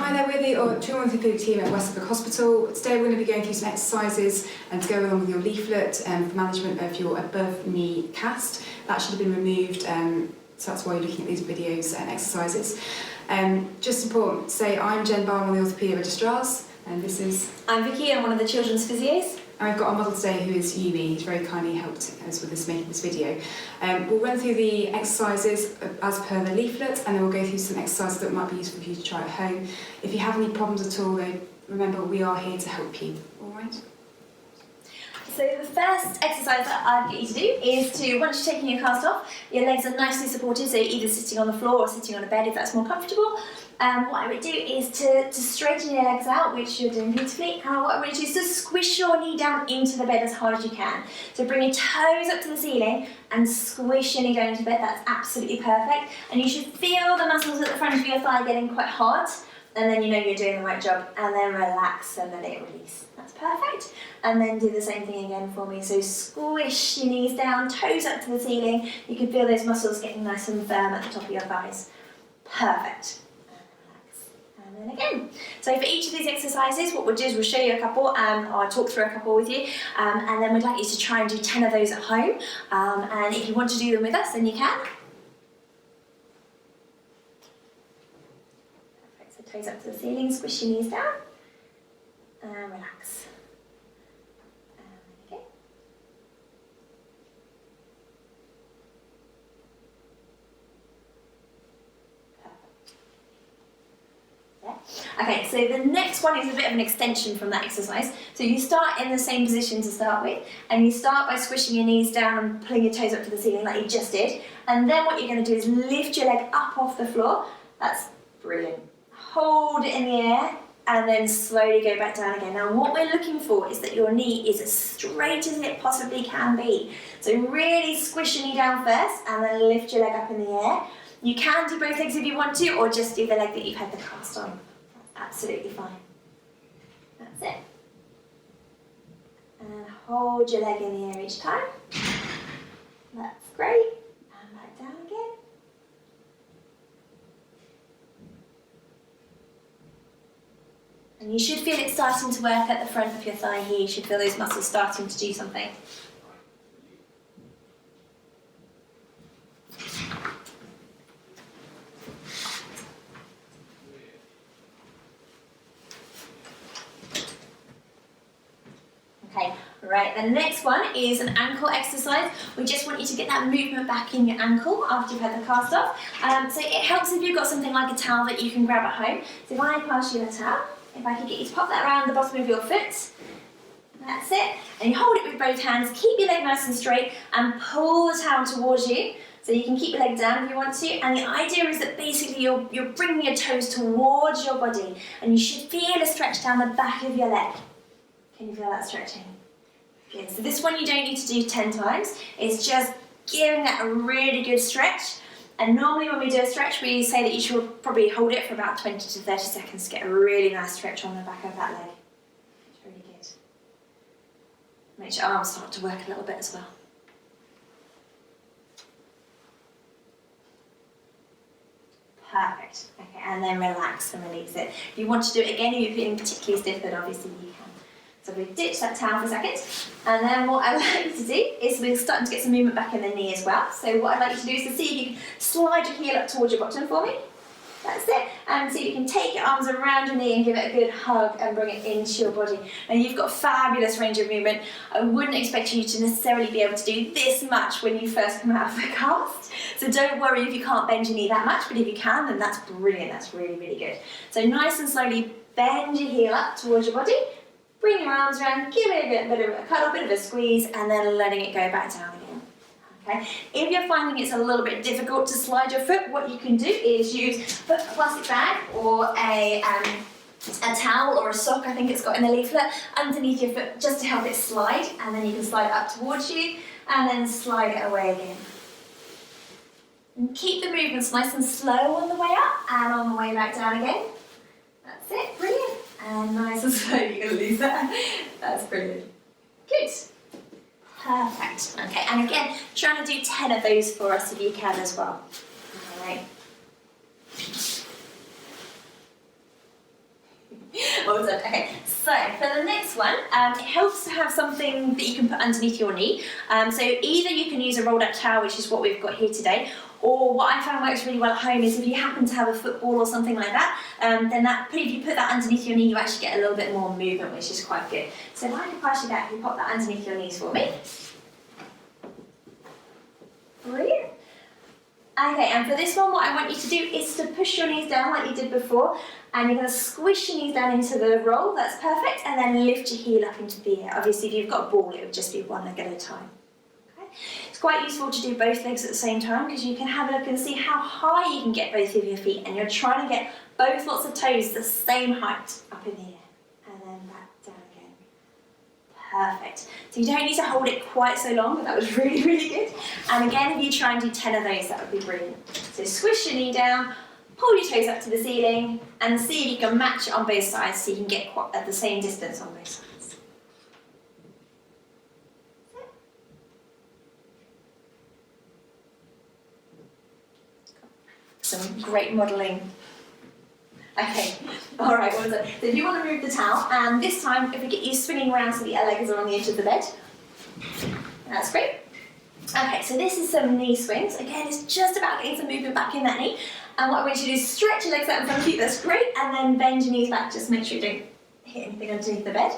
Hi there, we're the Trauma Orthopaedic team at West Suffolk Hospital. Today we're going to be going through some exercises and to go along with your leaflet for management of your above knee cast. That should have been removed, so that's why you're looking at these videos and exercises. Just important to say, I'm Jen Barr, one of the Orthopaedic registrars, and this is... I'm Vicky, I'm one of the children's physios. And we've got our model today who is Yumi. He's very kindly helped us with this, making this video. We'll run through the exercises as per the leaflet, and then we'll go through some exercises that might be useful for you to try at home. If you have any problems at all, though, remember we are here to help you. All right? So the first exercise that I'd get you to do is to, once you're taking your cast off, your legs are nicely supported, so either sitting on the floor or sitting on a bed if that's more comfortable. What I would do is to straighten your legs out, which you're doing beautifully, and what I would do is to squish your knee down into the bed as hard as you can. So bring your toes up to the ceiling and squish your knee down into bed. That's absolutely perfect. And you should feel the muscles at the front of your thigh getting quite hard, and then you know you're doing the right job. And then relax and let it release. That's perfect. And then do the same thing again for me. So squish your knees down, toes up to the ceiling. You can feel those muscles getting nice and firm at the top of your thighs. Perfect. And then again. So for each of these exercises, what we'll do is we'll show you a couple, or I'll talk through a couple with you, and then we'd like you to try and do 10 of those at home. And if you want to do them with us, then you can. Perfect. So toes up to the ceiling, squish your knees down, and relax. And again. Okay, so the next one is a bit of an extension from that exercise. So you start in the same position to start with, and you start by squishing your knees down and pulling your toes up to the ceiling like you just did. And then what you're going to do is lift your leg up off the floor. That's brilliant. Hold it in the air, and then slowly go back down again. Now what we're looking for is that your knee is as straight as it possibly can be. So really squish your knee down first, and then lift your leg up in the air. You can do both legs if you want to, or just do the leg that you've had the cast on. That's absolutely fine. That's it. And hold your leg in the air each time. That's great. And back down again. And you should feel it starting to work at the front of your thigh here. You should feel those muscles starting to do something. Okay, right, the next one is an ankle exercise. We just want you to get that movement back in your ankle after you've had the cast off. So it helps if you've got something like a towel that you can grab at home. So if I pass you the towel, if I could get you to pop that around the bottom of your foot, that's it. And you hold it with both hands, keep your leg nice and straight, and pull the towel towards you. So you can keep your leg down if you want to, and the idea is that basically you're bringing your toes towards your body, and you should feel a stretch down the back of your leg. Can you feel that stretching? Good. So this one you don't need to do 10 times. It's just giving that a really good stretch. And normally when we do a stretch, we say that you should probably hold it for about 20 to 30 seconds to get a really nice stretch on the back of that leg. It's really good. Make your arms start to work a little bit as well. Perfect. Okay, and then relax and release it. If you want to do it again, if you're feeling particularly stiff, then obviously you can. So we ditch that towel for a second, and then what I'd like you to do is we're starting to get some movement back in the knee as well. So what I'd like you to do is to see if you can slide your heel up towards your bottom for me. That's it. And see if you can take your arms around your knee and give it a good hug and bring it into your body. Now you've got fabulous range of movement. I wouldn't expect you to necessarily be able to do this much when you first come out of the cast. So don't worry if you can't bend your knee that much, but if you can, then that's brilliant. That's really, really good. So nice and slowly bend your heel up towards your body. Bring your arms around, give it a bit of a cuddle, bit of a squeeze, and then letting it go back down again. Okay. If you're finding it's a little bit difficult to slide your foot, what you can do is put a plastic bag or a towel or a sock, I think it's got in the leaflet, underneath your foot just to help it slide, and then you can slide it up towards you and then slide it away again. And keep the movements nice and slow on the way up and on the way back down again. That's it, brilliant. And nice and slow, you're going to lose that. That's brilliant. Good. Perfect. Okay, and again, trying to do 10 of those for us if you can as well. All right. Well done. Okay, so for the next one, it helps to have something that you can put underneath your knee. So either you can use a rolled up towel, which is what we've got here today, or what I found works really well at home is if you happen to have a football or something like that, then if you put that underneath your knee, you actually get a little bit more movement, which is quite good. So if I can pass you that, you pop that underneath your knees for me. Brilliant. Okay, and for this one, what I want you to do is to push your knees down like you did before, and you're going to squish your knees down into the roll, that's perfect, and then lift your heel up into the air. Obviously, if you've got a ball, it would just be one leg at a time. Okay? It's quite useful to do both legs at the same time because you can have a look and see how high you can get both of your feet, and you're trying to get both lots of toes the same height up in the air, and then back down again. Perfect. So you don't need to hold it quite so long, but that was really, really good. And again, if you try and do 10 of those, that would be brilliant. So squish your knee down, pull your toes up to the ceiling, and see if you can match it on both sides so you can get quite at the same distance on both sides. Some great modelling. Okay, all right, well done. So if you want to move the towel, and this time, if we get you swinging around so that your legs are on the edge of the bed, that's great. Okay, so this is some knee swings. Again, it's just about getting some movement back in that knee. And what I want you to do is stretch your legs out in front of you, that's great, and then bend your knees back, just make sure you don't hit anything underneath the bed.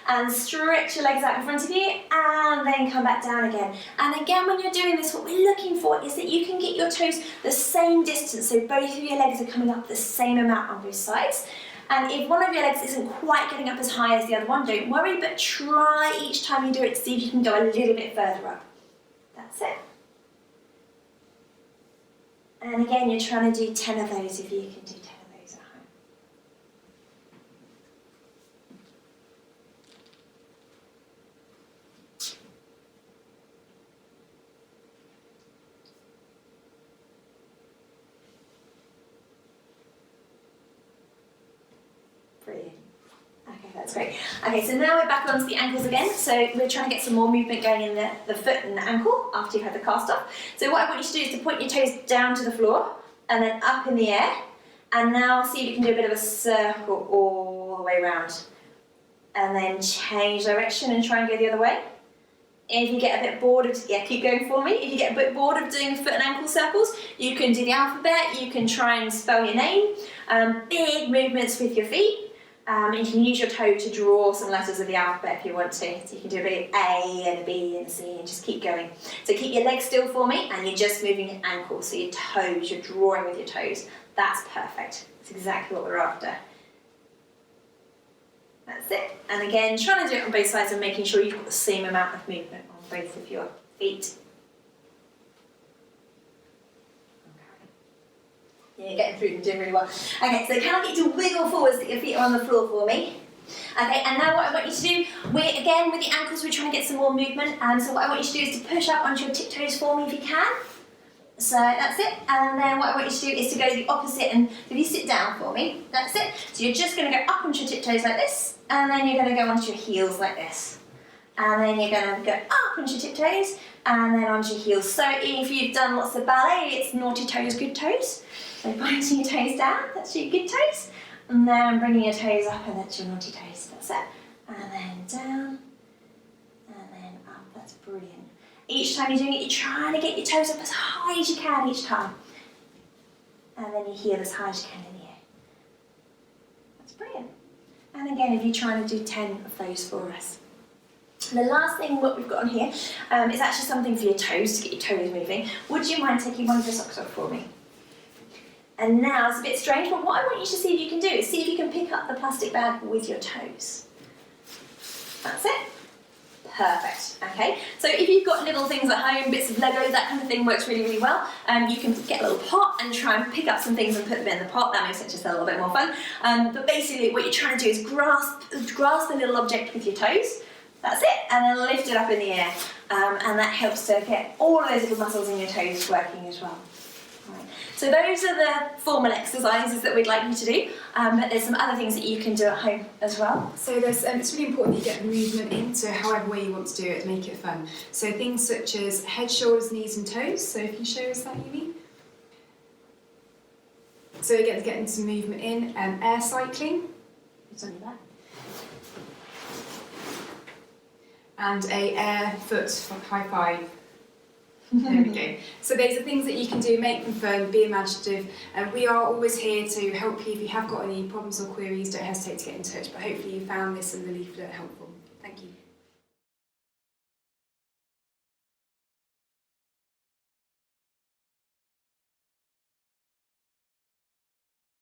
And stretch your legs out in front of you, and then come back down again. And again, when you're doing this, what we're looking for is that you can get your toes the same distance, so both of your legs are coming up the same amount on both sides. And if one of your legs isn't quite getting up as high as the other one, don't worry, but try each time you do it to see if you can go a little bit further up. That's it. And again, you're trying to do 10 of those if you can do 10 of those at home. Brilliant. Okay, that's great. Okay, so now we're back onto the ankles again. So we're trying to get some more movement going in the foot and the ankle after you've had the cast off. So what I want you to do is to point your toes down to the floor and then up in the air. And now see if you can do a bit of a circle all the way around. And then change direction and try and go the other way. If you get a bit bored of, keep going for me. If you get a bit bored of doing foot and ankle circles, you can do the alphabet, you can try and spell your name. Big movements with your feet. And you can use your toe to draw some letters of the alphabet if you want to. So you can do a bit of A and a B and a C and just keep going. So keep your legs still for me and you're just moving your ankles. So your toes, you're drawing with your toes. That's perfect. That's exactly what we're after. That's it. And again, trying to do it on both sides and making sure you've got the same amount of movement on both of your feet. Yeah, you're getting through and doing really well. Okay, so can I get you to wiggle forwards so that your feet are on the floor for me? Okay, and now what I want you to do, again with the ankles, we're trying to get some more movement. So what I want you to do is to push up onto your tiptoes for me if you can. So that's it. And then what I want you to do is to go the opposite, and if you sit down for me, that's it. So you're just going to go up onto your tiptoes like this, and then you're going to go onto your heels like this. And then you're going to go up onto your tiptoes, and then onto your heels. So if you've done lots of ballet, it's naughty toes, good toes. So pointing your toes down, that's your good toes. And then bringing your toes up, and that's your naughty toes. That's it. And then down, and then up. That's brilliant. Each time you're doing it, you're trying to get your toes up as high as you can each time. And then your heel as high as you can in the air. That's brilliant. And again, if you're trying to do 10 of those for us. The last thing what we've got on here is actually something for your toes, to get your toes moving. Would you mind taking one of your socks off for me? And now it's a bit strange, but what I want you to see if you can do is see if you can pick up the plastic bag with your toes. That's it. Perfect. Okay, so if you've got little things at home, bits of Lego, that kind of thing works really, really well. You can get a little pot and try and pick up some things and put them in the pot. That makes it just a little bit more fun. But basically what you're trying to do is grasp the little object with your toes. That's it, and then lift it up in the air. And that helps to get all of those little muscles in your toes working as well. Right. So those are the formal exercises that we'd like you to do, but there's some other things that you can do at home as well. So it's really important that you get the movement in, so however way you want to do it, make it fun. So things such as head, shoulders, knees and toes. So if you show us that, Yumi. So again, getting some movement in, air cycling. It's on your back. And a air foot high five. There we go. So those are things that you can do, make them fun, be imaginative, and we are always here to help you. If you have got any problems or queries, don't hesitate to get in touch, but hopefully you found this in the leaflet helpful.